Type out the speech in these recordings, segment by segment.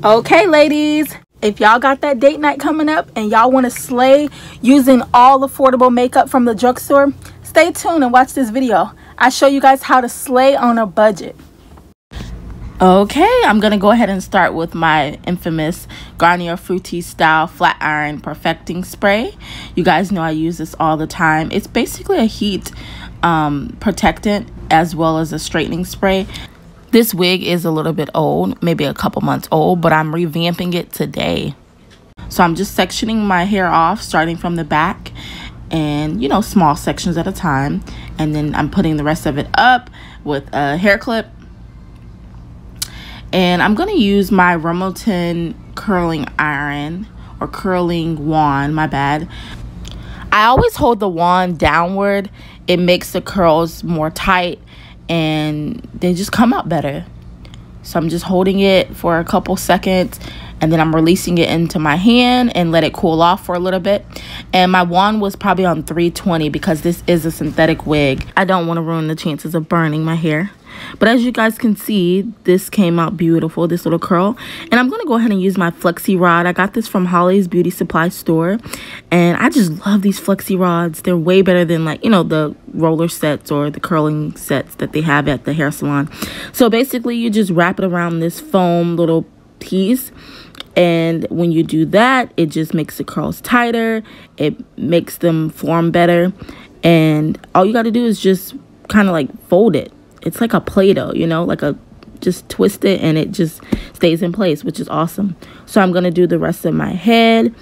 Okay, ladies, if y'all got that date night coming up and y'all want to slay using all affordable makeup from the drugstore, stay tuned and watch this video. I show you guys how to slay on a budget. Okay, I'm gonna go ahead and start with my infamous Garnier Fruity Style Flat Iron Perfecting Spray. You guys know I use this all the time. It's basically a heat protectant as well as a straightening spray. This wig is a little bit old, maybe a couple months old, but I'm revamping it today. So I'm just sectioning my hair off, starting from the back and, you know, small sections at a time. And then I'm putting the rest of it up with a hair clip. And I'm going to use my Remington curling iron or curling wand, my bad. I always hold the wand downward. It makes the curls more tight and they just come out better. So I'm just holding it for a couple seconds and then I'm releasing it into my hand and let it cool off for a little bit. And my wand was probably on 320 because this is a synthetic wig. I don't want to ruin the chances of burning my hair. But as you guys can see, this came out beautiful, this little curl. And I'm going to go ahead and use my flexi rod. I got this from Holly's Beauty Supply Store. And I just love these flexi rods. They're way better than, like, you know, the roller sets or the curling sets that they have at the hair salon. So basically, you just wrap it around this foam little piece. And when you do that, it just makes the curls tighter. It makes them form better. And all you got to do is just kind of like fold it. It's like a Play-Doh, you know, like just twist it and it just stays in place, which is awesome. So I'm going to do the rest of my head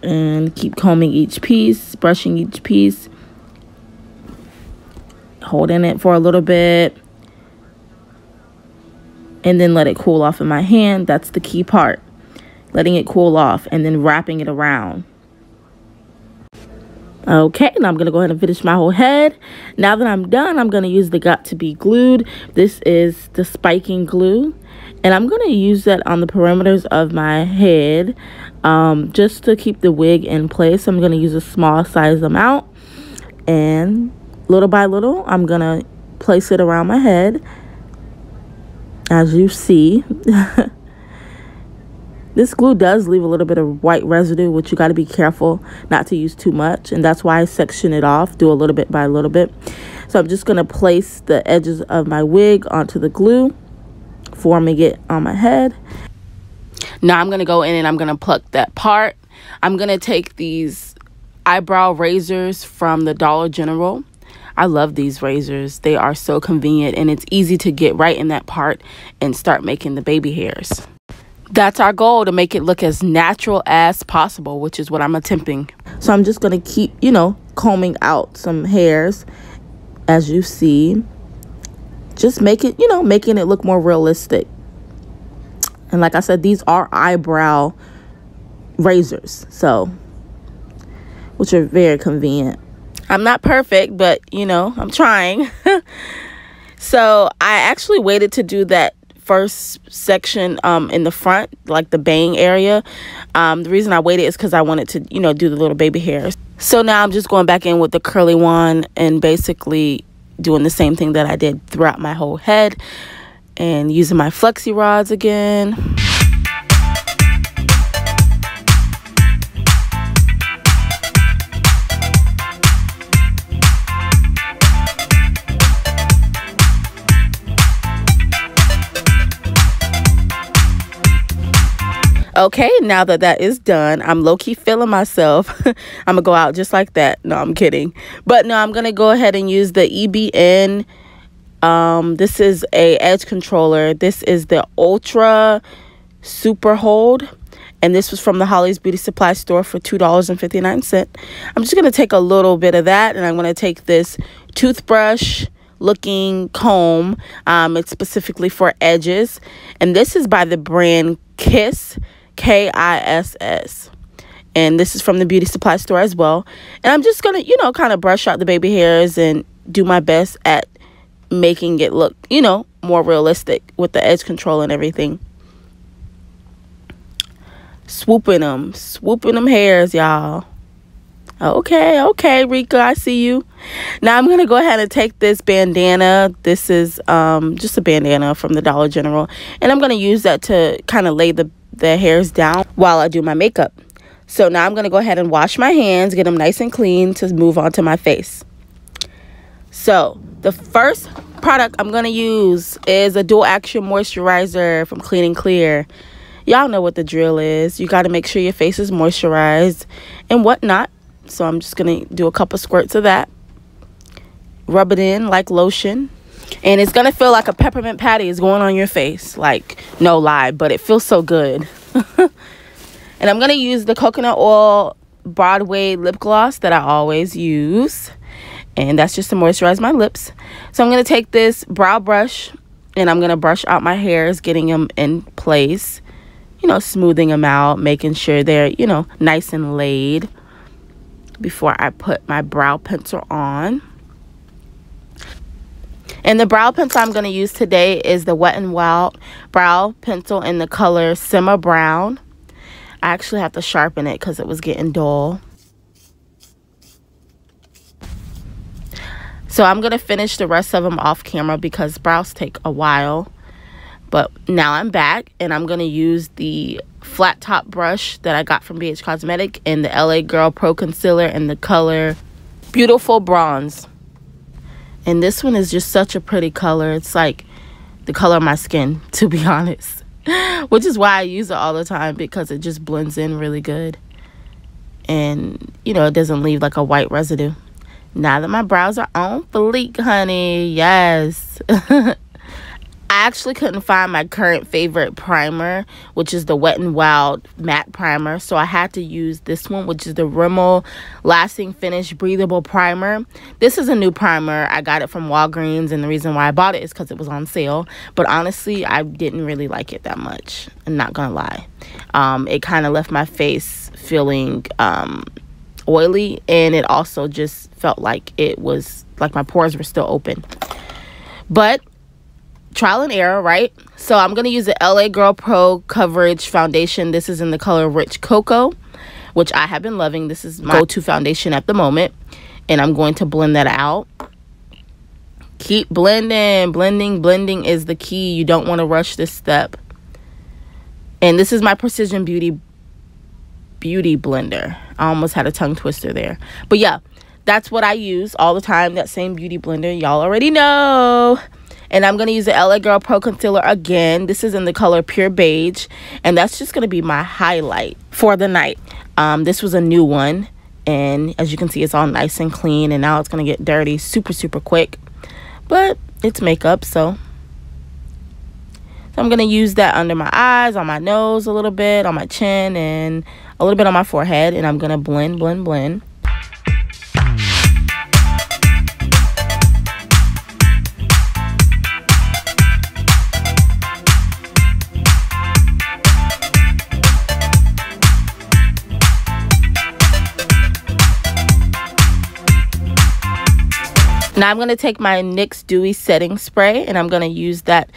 and keep combing each piece, brushing each piece, holding it for a little bit, and then let it cool off in my hand. That's the key part, letting it cool off and then wrapping it around. Okay, now I'm going to go ahead and finish my whole head. Now that I'm done, I'm going to use the Got To Be Glued. This is the spiking glue. And I'm going to use that on the perimeters of my head just to keep the wig in place. I'm going to use a small size amount. And little by little, I'm going to place it around my head. As you see. This glue does leave a little bit of white residue, which you got to be careful not to use too much. And that's why I section it off, do a little bit by a little bit. So I'm just going to place the edges of my wig onto the glue, forming it on my head. Now I'm going to go in and I'm going to pluck that part. I'm going to take these eyebrow razors from the Dollar General. I love these razors. They are so convenient and it's easy to get right in that part and start making the baby hairs. That's our goal, to make it look as natural as possible, which is what I'm attempting. So I'm just going to keep, you know, combing out some hairs, as you see. Just make it, you know, making it look more realistic. And like I said, these are eyebrow razors, so, which are very convenient. I'm not perfect, but, you know, I'm trying. So I actually waited to do that first section in the front, like the bang area. The reason I waited is because I wanted to, you know, do the little baby hairs. So now I'm just going back in with the curly wand and basically doing the same thing that I did throughout my whole head and using my flexi rods again. Okay, now that that is done, I'm low-key feeling myself. I'm going to go out just like that. No, I'm kidding. But no, I'm going to go ahead and use the EBN. This is a edge controller. This is the Ultra Super Hold. And this was from the Holly's Beauty Supply Store for $2.59. I'm just going to take a little bit of that. And I'm going to take this toothbrush looking comb. It's specifically for edges. And this is by the brand Kiss. Kiss. And this is from the beauty supply store as well. And I'm just gonna, you know, kind of brush out the baby hairs and do my best at making it look, you know, more realistic with the edge control and everything. Swooping them hairs, y'all. Okay, Rika, I see you. Now I'm going to go ahead and take this bandana. This is just a bandana from the Dollar General. And I'm going to use that to kind of lay the the hairs down while I do my makeup. So now I'm going to go ahead and wash my hands, get them nice and clean to move on to my face. So the first product I'm going to use is a dual action moisturizer from Clean & Clear. Y'all know what the drill is. You got to make sure your face is moisturized and whatnot. So I'm just going to do a couple squirts of that. Rub it in like lotion. And it's going to feel like a peppermint patty is going on your face. Like, no lie, but it feels so good. And I'm going to use the coconut oil Broadway lip gloss that I always use. And that's just to moisturize my lips. So I'm going to take this brow brush and I'm going to brush out my hairs, getting them in place. You know, smoothing them out, making sure they're, you know, nice and laid before I put my brow pencil on. And the brow pencil I'm going to use today is the Wet n Wild brow pencil in the color Simmer Brown. I actually have to sharpen it because it was getting dull. So I'm going to finish the rest of them off camera because brows take a while. But now I'm back and I'm going to use the flat top brush that I got from BH Cosmetic in the LA Girl Pro Concealer in the color Beautiful Bronze. And this one is just such a pretty color. It's like the color of my skin, to be honest. Which is why I use it all the time, because it just blends in really good. And, you know, it doesn't leave like a white residue. Now that my brows are on fleek, honey. Yes. I actually couldn't find my current favorite primer, which is the Wet n Wild matte primer. So I had to use this one, which is the Rimmel Lasting Finish Breathable Primer. This is a new primer. I got it from Walgreens, and the reason why I bought it is because it was on sale. But honestly, I didn't really like it that much. I'm not gonna lie. It kind of left my face feeling oily, and it also just felt like it was like my pores were still open. But trial and error, right? So I'm going to use the LA Girl Pro Coverage Foundation. This is in the color Rich Cocoa, which I have been loving. This is my go-to foundation at the moment. And I'm going to blend that out. Keep blending. Blending is the key. You don't want to rush this step. And this is my Precision Beauty blender. I almost had a tongue twister there. But yeah, that's what I use all the time. That same beauty blender. Y'all already know. And I'm going to use the LA Girl Pro Concealer again. This is in the color Pure Beige. And that's just going to be my highlight for the night. This was a new one. And as you can see, it's all nice and clean. And now it's going to get dirty super, super quick. But it's makeup, so I'm going to use that under my eyes, on my nose a little bit, on my chin, and a little bit on my forehead. And I'm going to blend. Now I'm going to take my NYX Dewy Setting Spray, and I'm going to use that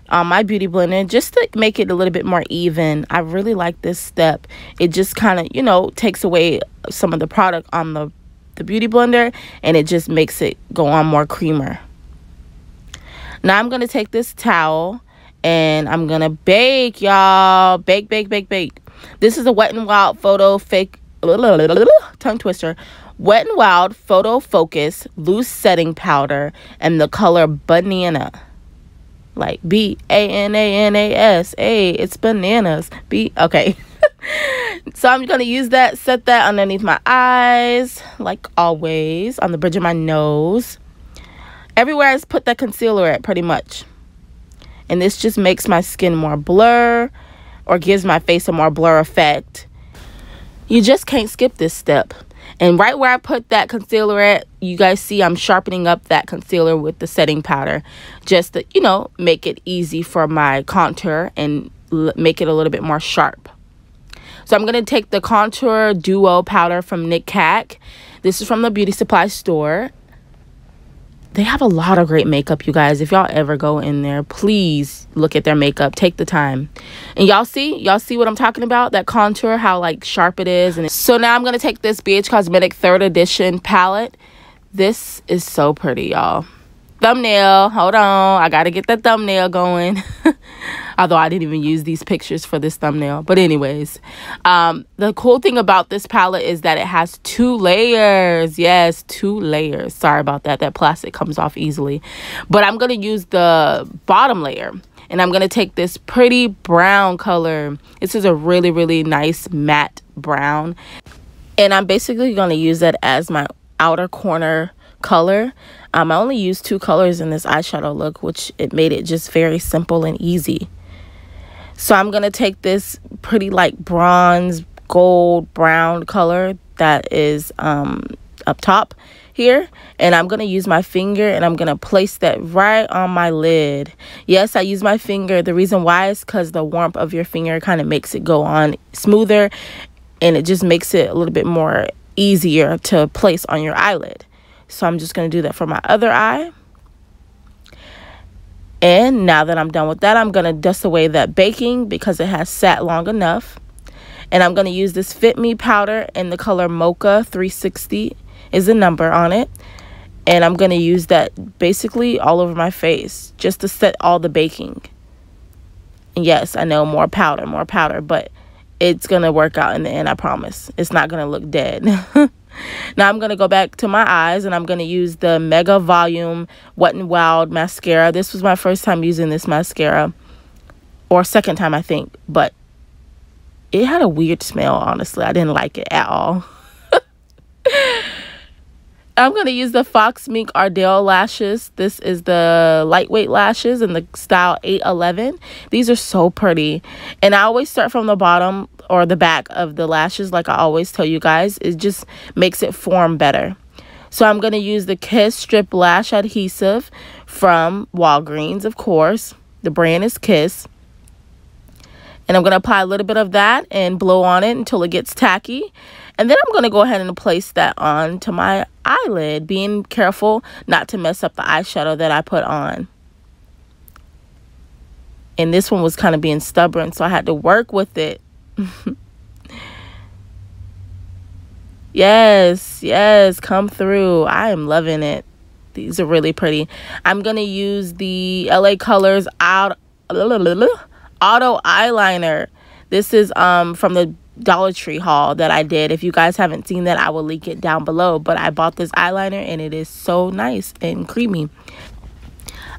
on my beauty blender just to make it a little bit more even. I really like this step. It just kind of, you know, takes away some of the product on the beauty blender, and it just makes it go on more creamer. Now I'm going to take this towel, and I'm going to bake, y'all. Bake. This is a Wet n Wild Photo Fake tongue twister. Wet n Wild Photo Focus Loose Setting Powder and the color Banana. Like B-A-N-A-N-A-S. Hey, it's bananas. Okay. So I'm going to use that, set that underneath my eyes, like always, on the bridge of my nose. Everywhere I put that concealer at, pretty much. And this just makes my skin more blur, or gives my face a more blur effect. You just can't skip this step. And right where I put that concealer at, you guys see I'm sharpening up that concealer with the setting powder. Just to, you know, make it easy for my contour and make it a little bit more sharp. So I'm going to take the Contour Duo powder from Nick Cack. This is from the beauty supply store. They have a lot of great makeup, you guys. If y'all ever go in there, please look at their makeup. Take the time. And y'all see what I'm talking about? That contour, how like sharp it is. And so now I'm going to take this BH Cosmetic 3rd edition palette. This is so pretty, y'all. thumbnail. Hold on, I gotta get the thumbnail going. Although I didn't even use these pictures for this thumbnail. But anyways, the cool thing about this palette is that it has 2 layers. Yes, 2 layers. Sorry about that. That plastic comes off easily. But I'm going to use the bottom layer. And I'm going to take this pretty brown color. This is a really, really nice matte brown. And I'm basically going to use that as my outer corner color. I only used 2 colors in this eyeshadow look, which it made it just very simple and easy. So I'm going to take this pretty like bronze, gold, brown color that is up top here. And I'm going to use my finger and I'm going to place that right on my lid. Yes, I use my finger. The reason why is because the warmth of your finger kind of makes it go on smoother. And it just makes it a little bit more easier to place on your eyelid. So I'm just going to do that for my other eye. And now that I'm done with that, I'm going to dust away that baking because it has sat long enough. And I'm going to use this Fit Me powder in the color Mocha 360 is the number on it. And I'm going to use that basically all over my face just to set all the baking. And yes, I know more powder, but it's going to work out in the end, I promise. It's not going to look dead. Now I'm going to go back to my eyes and I'm going to use the Mega Volume Wet n Wild mascara. This was my first time using this mascara, or second time I think, but it had a weird smell, honestly. I didn't like it at all. I'm going to use the Fox Mink Ardell lashes. This is the lightweight lashes in the style 811. These are so pretty. And I always start from the bottom or the back of the lashes like I always tell you guys. It just makes it form better. So I'm going to use the Kiss Strip Lash Adhesive from Walgreens, of course. The brand is Kiss. And I'm going to apply a little bit of that and blow on it until it gets tacky. And then I'm going to go ahead and place that onto my eyelid, being careful not to mess up the eyeshadow that I put on. And this one was kind of being stubborn, so I had to work with it. Yes, come through. I am loving it. These are really pretty. I'm going to use the LA Colors Auto Eyeliner. This is from the Dollar Tree haul that I did. If you guys haven't seen that, I will link it down below. But I bought this eyeliner and it is so nice and creamy.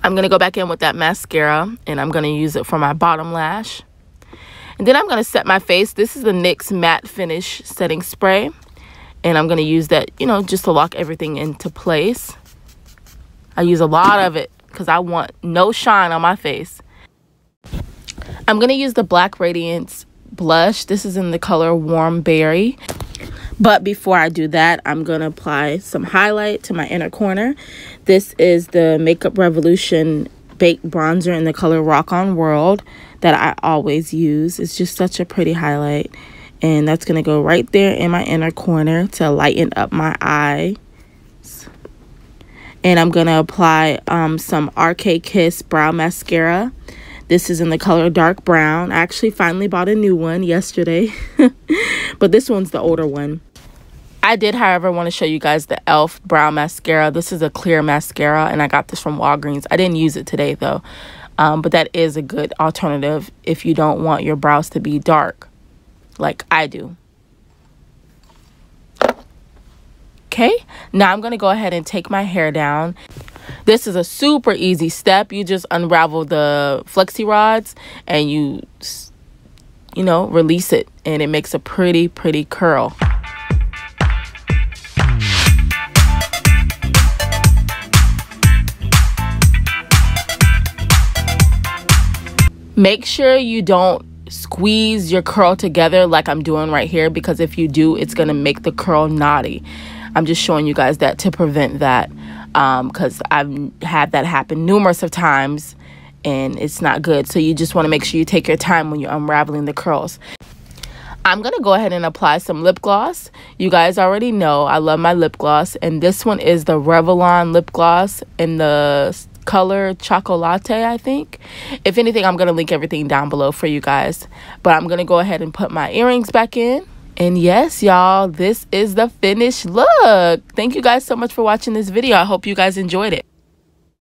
I'm going to go back in with that mascara and I'm going to use it for my bottom lash. And then I'm going to set my face. This is the NYX Matte Finish Setting Spray. And I'm going to use that, you know, just to lock everything into place. I use a lot of it because I want no shine on my face. I'm going to use the Black Radiance blush. This is in the color Warm Berry. But before I do that, I'm going to apply some highlight to my inner corner. This is the Makeup Revolution Baked Bronzer in the color Rock On World that I always use. It's just such a pretty highlight. And that's going to go right there in my inner corner to lighten up my eyes. And I'm going to apply some RK Kiss Brow Mascara. This is in the color Dark Brown. I actually finally bought a new one yesterday. But this one's the older one. I did, however, want to show you guys the e.l.f. Brow Mascara. This is a clear mascara, and I got this from Walgreens. I didn't use it today, though. But that is a good alternative if you don't want your brows to be dark, like I do. Okay, now I'm going to go ahead and take my hair down. This is a super easy step. You just unravel the flexi rods and you know, release it. And it makes a pretty curl. Make sure you don't squeeze your curl together like I'm doing right here, because if you do, it's going to make the curl knotty. I'm just showing you guys that to prevent that, because I've had that happen numerous of times and it's not good. So you just want to make sure you take your time when you're unraveling the curls. I'm going to go ahead and apply some lip gloss. You guys already know I love my lip gloss, and this one is the Revlon lip gloss in the color Chocolate, I think. If anything, I'm going to link everything down below for you guys. But I'm going to go ahead and put my earrings back in. And yes, y'all, this is the finished look. Thank you guys so much for watching this video. I hope you guys enjoyed it.